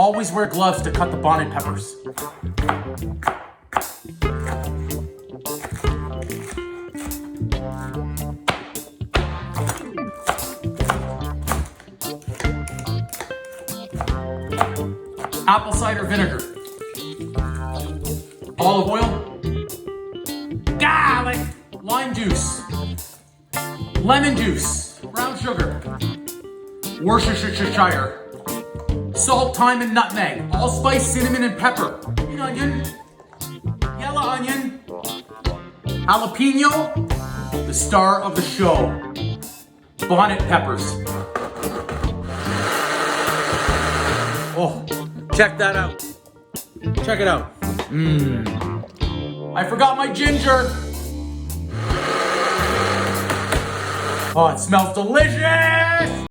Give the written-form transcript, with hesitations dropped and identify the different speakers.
Speaker 1: always wear gloves to cut the bonnet peppers. Apple cider vinegar. Olive oil. Garlic. Lime juice. Lemon juice. Brown sugar. Worcestershire. Salt, thyme, and nutmeg. Allspice, cinnamon, and pepper. Green onion. Yellow onion. Jalapeno. The star of the show. Bonnet peppers. Oh, check that out. Check it out. I forgot my ginger. Oh, it smells delicious.